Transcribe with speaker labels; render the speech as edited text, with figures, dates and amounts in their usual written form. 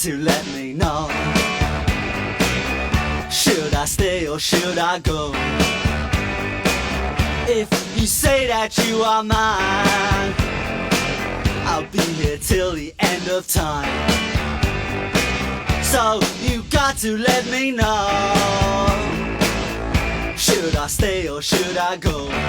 Speaker 1: to let me know. Should I stay or should I go? If you say that you are mine, I'll be here till the end of time. So you got to let me know. Should I stay or should I go?